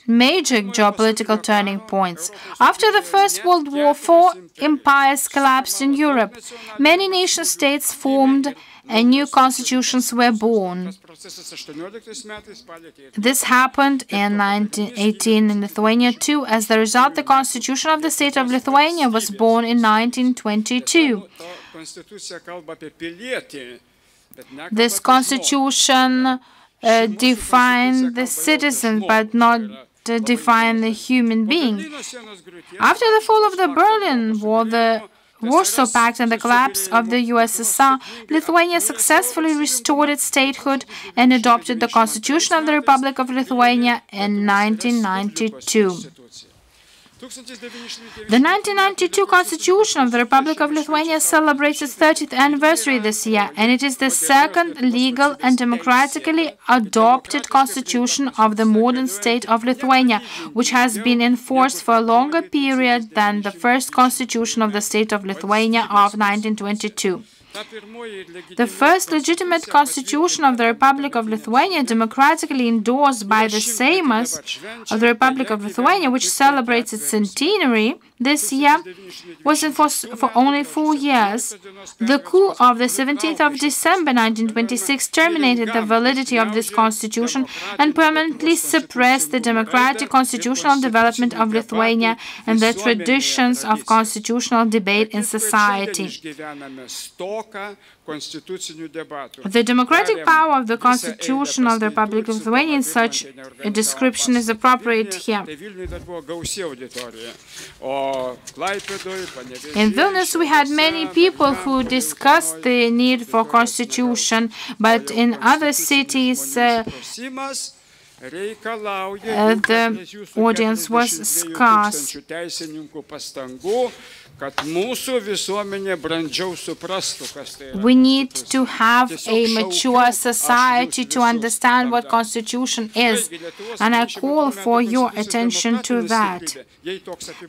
major geopolitical turning points. After the First World War, 4 empires collapsed in Europe. Many nation-states formed and new constitutions were born. This happened in 1918 in Lithuania too. As the result, the constitution of the state of Lithuania was born in 1922. This constitution defined the citizen, but not define the human being. After the fall of the Berlin Wall, the Warsaw Pact and the collapse of the USSR, Lithuania successfully restored its statehood and adopted the Constitution of the Republic of Lithuania in 1992. The 1992 Constitution of the Republic of Lithuania celebrates its 30th anniversary this year, and it is the second legal and democratically adopted constitution of the modern state of Lithuania, which has been in force for a longer period than the first constitution of the state of Lithuania of 1922. The first legitimate constitution of the Republic of Lithuania, democratically endorsed by the Seimas of the Republic of Lithuania, which celebrates its centenary this year, was in force for only 4 years. The coup of the 17th of December 1926 terminated the validity of this constitution and permanently suppressed the democratic constitutional development of Lithuania and the traditions of constitutional debate in society. The democratic power of the Constitution of the Republic of Lithuania, in such a description, is appropriate here. In Vilnius, we had many people who discussed the need for constitution, but in other cities, the audience was scarce. We need to have a mature society to understand what constitution is, and I call for your attention to that.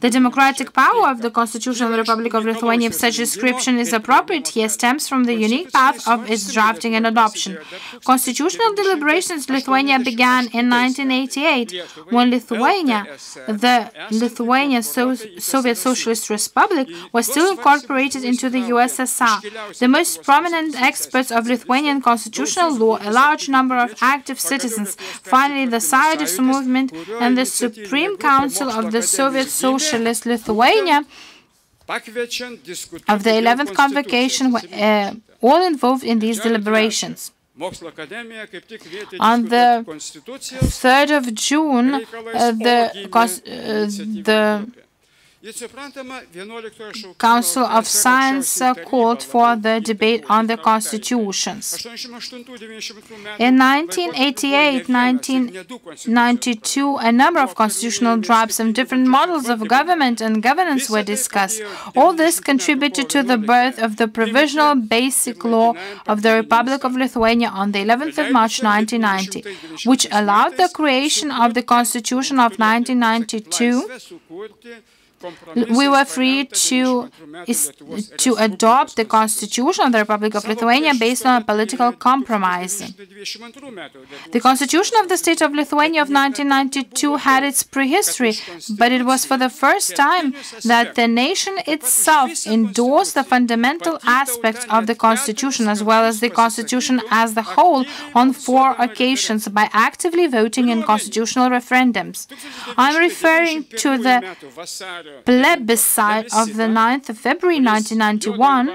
The democratic power of the Constitution of the Republic of Lithuania, if such description is appropriate here, stems from the unique path of its drafting and adoption. Constitutional deliberations in Lithuania began in 1988, when Lithuania, the Lithuanian Soviet Socialist Republic, was still incorporated into the USSR. The most prominent experts of Lithuanian constitutional law, a large number of active citizens, finally the Sąjūdis movement and the Supreme Council of the Soviet Socialist Lithuania of the 11th Convocation were all involved in these deliberations. On the 3rd of June, the Council of Science called for the debate on the constitutions. In 1988-1992, a number of constitutional drafts and different models of government and governance were discussed. All this contributed to the birth of the Provisional Basic Law of the Republic of Lithuania on the 11th of March 1990, which allowed the creation of the Constitution of 1992. We were free to adopt the Constitution of the Republic of Lithuania based on a political compromise. The Constitution of the State of Lithuania of 1992 had its prehistory, but it was for the first time that the nation itself endorsed the fundamental aspects of the Constitution, as well as the Constitution as the whole, on 4 occasions by actively voting in constitutional referendums. I'm referring to the plebiscite of the 9th of February 1991,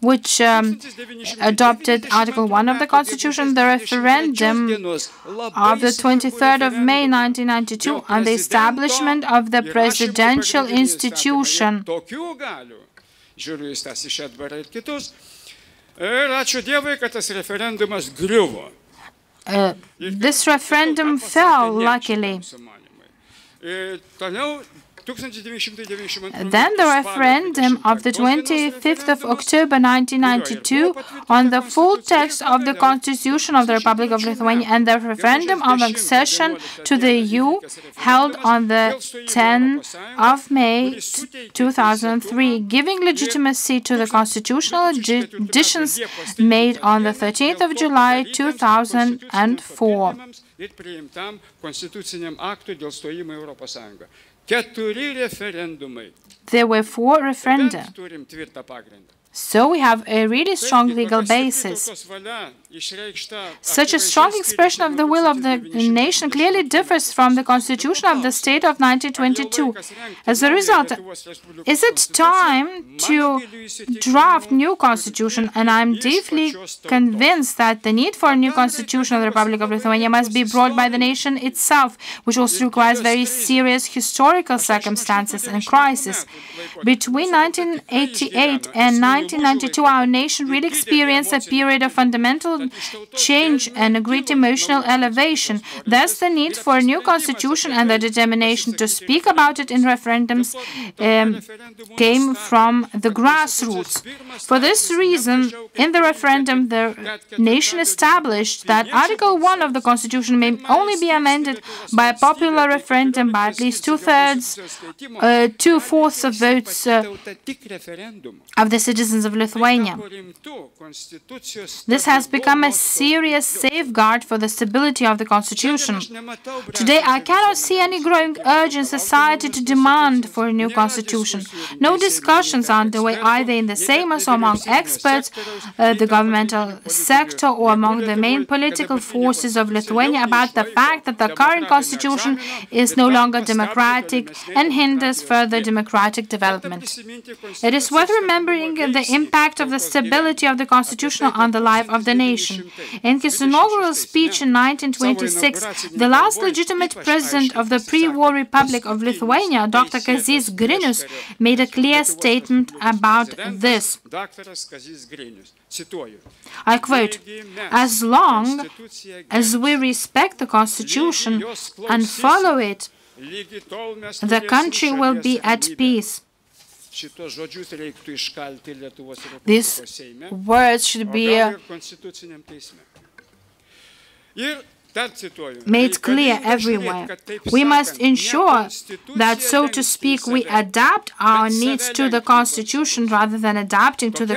which adopted Article 1 of the Constitution, the referendum of the 23rd of May 1992 on the establishment of the presidential institution. This referendum fell, luckily. Then the referendum of the 25th of October 1992 on the full text of the Constitution of the Republic of Lithuania and the referendum of accession to the EU held on the 10th of May 2003, giving legitimacy to the constitutional additions made on the 13th of July 2004. There were 4 referenda. So we have a really strong legal basis. Such a strong expression of the will of the nation clearly differs from the Constitution of the State of 1922. As a result, is it time to draft new constitution? And I'm deeply convinced that the need for a new constitution of the Republic of Lithuania must be brought by the nation itself, which also requires very serious historical circumstances and crisis. Between 1988 and 1992, our nation really experienced a period of fundamental change and a great emotional elevation. Thus, the need for a new constitution and the determination to speak about it in referendums came from the grassroots. For this reason, in the referendum, the nation established that Article 1 of the Constitution may only be amended by a popular referendum by at least two-fourths of votes of the citizens of Lithuania. This has become a serious safeguard for the stability of the Constitution. Today, I cannot see any growing urge in society to demand for a new Constitution. No discussions are underway either in the Seimas or among experts, the governmental sector, or among the main political forces of Lithuania about the fact that the current Constitution is no longer democratic and hinders further democratic development. It is worth remembering the impact of the stability of the Constitution on the life of the nation. In his inaugural speech in 1926, the last legitimate president of the pre-war Republic of Lithuania, Dr. Kazys Grinius, made a clear statement about this. I quote, "As long as we respect the Constitution and follow it, the country will be at peace." These words should be made clear everywhere. We must ensure that, so to speak, we adapt our needs to the Constitution rather than adapting the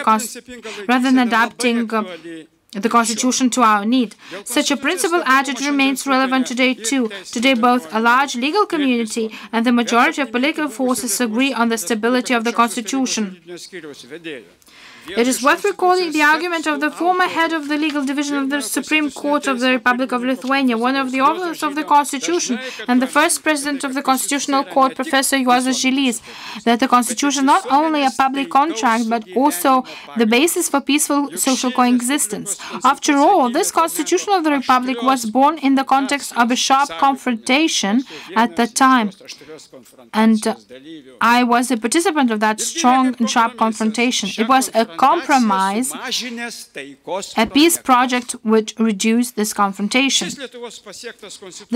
Constitution to our need. Such a principled attitude remains relevant today too. Today, both a large legal community and the majority of political forces agree on the stability of the Constitution. It is worth recalling the argument of the former head of the legal division of the Supreme Court of the Republic of Lithuania, one of the authors of the Constitution, and the first president of the Constitutional Court, Professor Juozas Žilys, that the Constitution is not only a public contract, but also the basis for peaceful social coexistence. After all, this Constitution of the Republic was born in the context of a sharp confrontation at the time, and I was a participant of that strong and sharp confrontation. It was a compromise, a peace project which reduced this confrontation.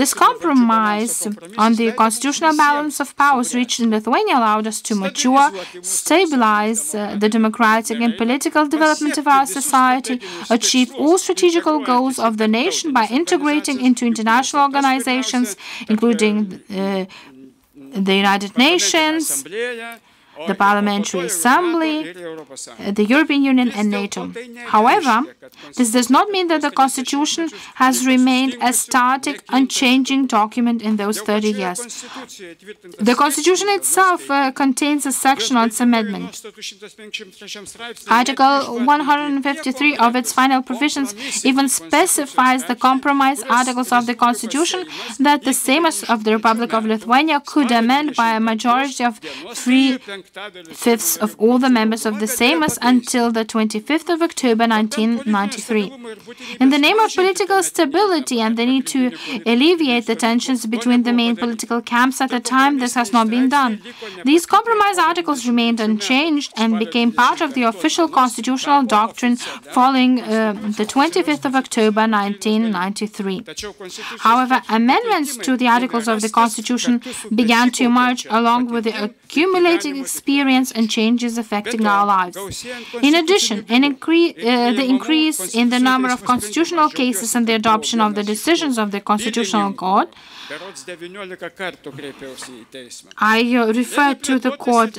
This compromise on the constitutional balance of powers reached in Lithuania allowed us to mature, stabilize the democratic and political development of our society, achieve all strategical goals of the nation by integrating into international organizations, including the United Nations, the Parliamentary Assembly, the European Union and NATO. However, this does not mean that the Constitution has remained a static, unchanging document in those 30 years. The Constitution itself contains a section on its amendment. Article 153 of its final provisions even specifies the compromise articles of the Constitution that the Seimas of the Republic of Lithuania could amend by a majority of 3/5 of all the members of the Seimas until the 25th of October 1993. In the name of political stability and the need to alleviate the tensions between the main political camps at the time, this has not been done. These compromise articles remained unchanged and became part of the official constitutional doctrine following the 25th of October 1993. However, amendments to the articles of the Constitution began to emerge along with the accumulated experience and changes affecting our lives. In addition, the increase in the number of constitutional cases and the adoption of the decisions of the Constitutional Court, I referred to the court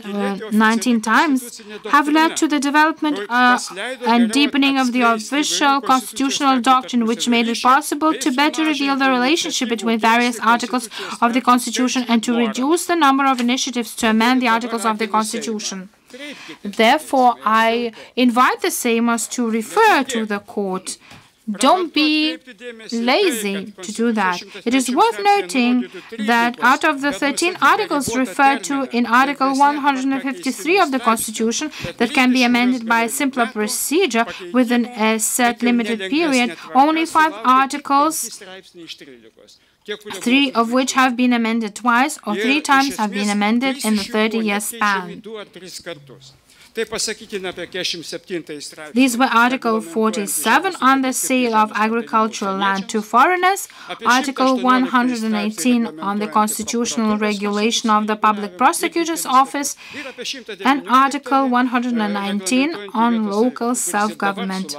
19 times, have led to the development and deepening of the official constitutional doctrine, which made it possible to better reveal the relationship between various articles of the Constitution and to reduce the number of initiatives to amend the articles of the Constitution. Therefore, I invite the Seimas to refer to the court. Don't be lazy to do that. It is worth noting that out of the 13 articles referred to in Article 153 of the Constitution that can be amended by a simpler procedure within a set limited period, only 5 articles, 3 of which have been amended twice or 3 times have been amended in the 30-year span. These were Article 47 on the sale of agricultural land to foreigners, Article 118 on the constitutional regulation of the Public Prosecutor's Office, and Article 119 on local self-government,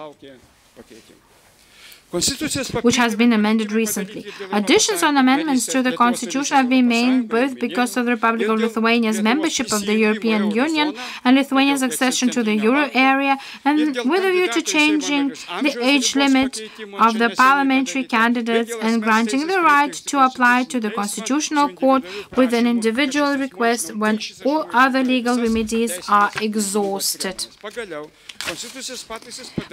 which has been amended recently. Additions and amendments to the Constitution have been made both because of the Republic of Lithuania's membership of the European Union and Lithuania's accession to the Euro area, and with a view to changing the age limit of the parliamentary candidates and granting the right to apply to the Constitutional Court with an individual request when all other legal remedies are exhausted.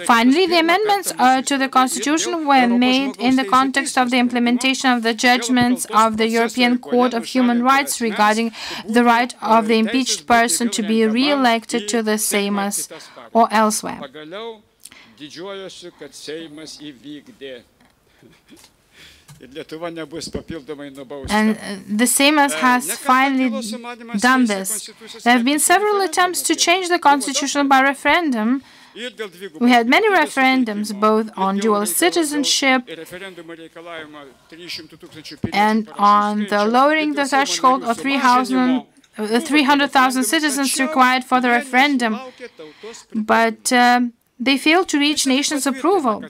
Finally, the amendments to the Constitution were made in the context of the implementation of the judgments of the European Court of Human Rights regarding the right of the impeached person to be re-elected to the Seimas or elsewhere. And the Seimas has finally done this. There have been several attempts to change the Constitution by referendum. We had many referendums, both on dual citizenship and on the lowering the threshold of 300,000 citizens required for the referendum. But they failed to reach nation's approval.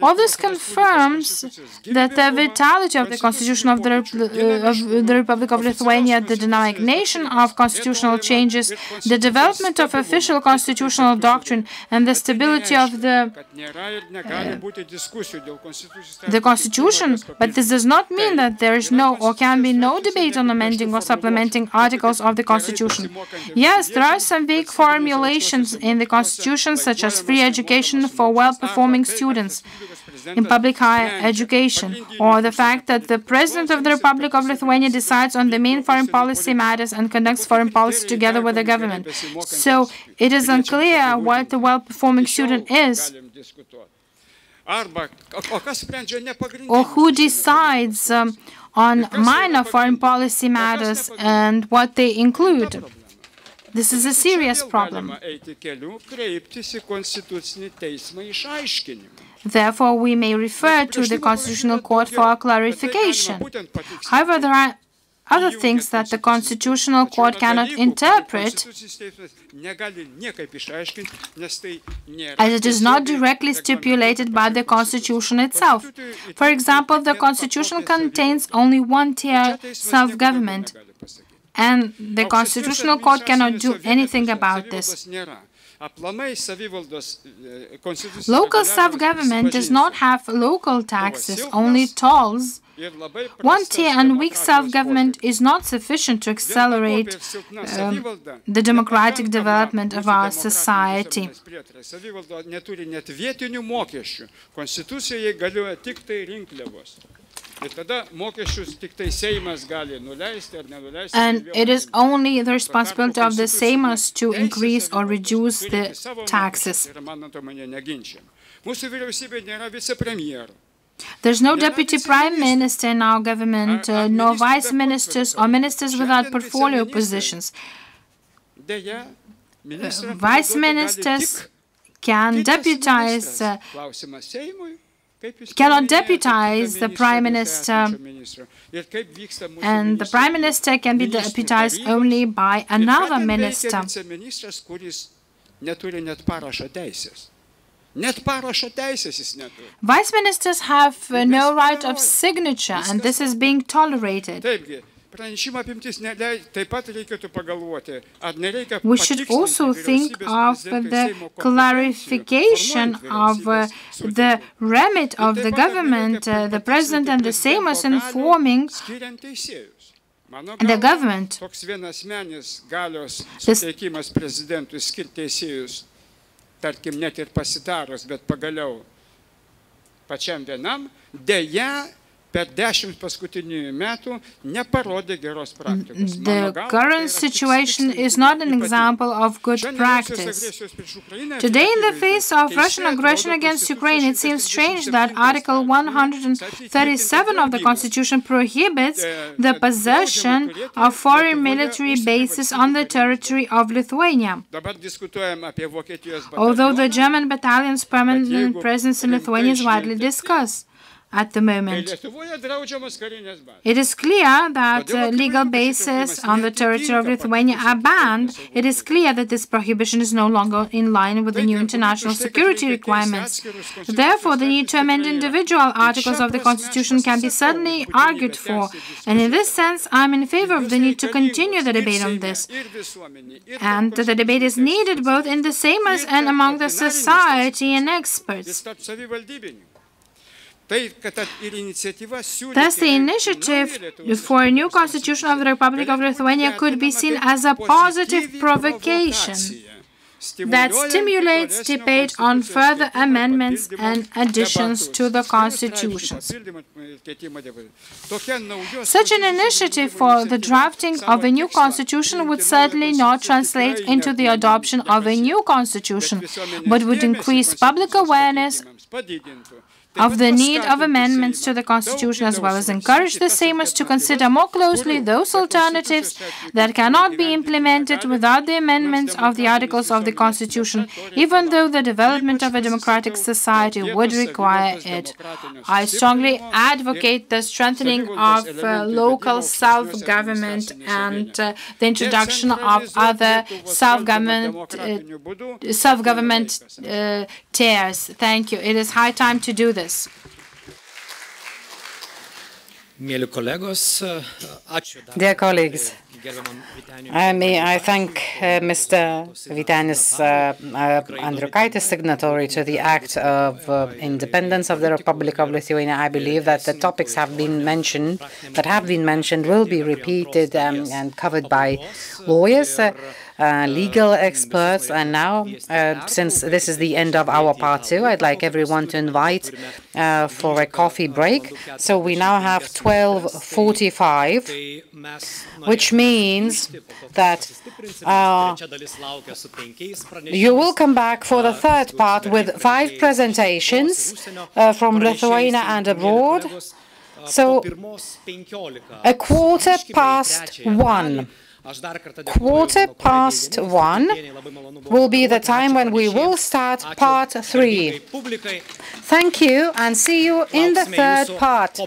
All this confirms that the vitality of the Constitution of the Republic of Lithuania, the denomination of constitutional changes, the development of official constitutional doctrine, and the stability of the Constitution. But this does not mean that there is no or can be no debate on amending or supplementing articles of the Constitution. Yes, there are some vague formulations in the Constitution, such as free education for well-performing students in public higher education, or the fact that the President of the Republic of Lithuania decides on the main foreign policy matters and conducts foreign policy together with the government. So it is unclear what the well-performing student is, or who decides on minor foreign policy matters and what they include. This is a serious problem. Therefore, we may refer to the Constitutional Court for clarification. However, there are other things that the Constitutional Court cannot interpret, as it is not directly stipulated by the Constitution itself. For example, the Constitution contains only one-tier self-government, and the Constitutional Court cannot do anything about this. Local self-government does not have local taxes, only tolls. One-tier and weak self-government is not sufficient to accelerate the democratic development of our society. And it is only the responsibility of the Seimas to increase or reduce the taxes. There's no deputy prime minister in our government, no vice ministers or ministers without portfolio positions. Vice ministers can deputize cannot deputize the Prime Minister, and the Prime Minister can be deputized only by another minister. Vice ministers have no right of signature, and this is being tolerated. We should also think of the clarification of the remit of the government, the President and the Seimas informing the government. per 10 paskutinių metų neparodė geros praktikos. The current situation is not an example of good practice. Today, in the face of Russian aggression against Ukraine, it seems strange that Article 137 of the Constitution prohibits the possession of foreign military bases on the territory of Lithuania. Although the German battalion's permanent presence in Lithuania is widely discussed at the moment. It is clear that legal bases on the territory of Lithuania are banned. It is clear that this prohibition is no longer in line with the new international security requirements. Therefore, the need to amend individual articles of the Constitution can be certainly argued for. And in this sense, I am in favor of the need to continue the debate on this. And the debate is needed both in the Seimas and among the society and experts. Thus, the initiative for a new constitution of the Republic of Lithuania could be seen as a positive provocation that stimulates debate on further amendments and additions to the constitutions. Such an initiative for the drafting of a new constitution would certainly not translate into the adoption of a new constitution, but would increase public awareness of the need of amendments to the Constitution, as well as encourage the Seimas to consider more closely those alternatives that cannot be implemented without the amendments of the articles of the Constitution, even though the development of a democratic society would require it. I strongly advocate the strengthening of local self-government and the introduction of other self-government tiers. Thank you. It is high time to do this. Mėly kolegos, Dear colleagues, may I thank Mr. Vytenis Andriukaitis, signatory to the Act of Independence of the Republic of Lithuania. I believe that the topics that have been mentioned will be repeated and covered by lawyers, legal experts, and now, since this is the end of our part 2, I'd like everyone to invite for a coffee break. So we now have 12:45, which means that you will come back for the third part with 5 presentations from Lithuania and abroad. So, 1:15. 1:15 will be the time when we will start part 3. Thank you and see you in the third part.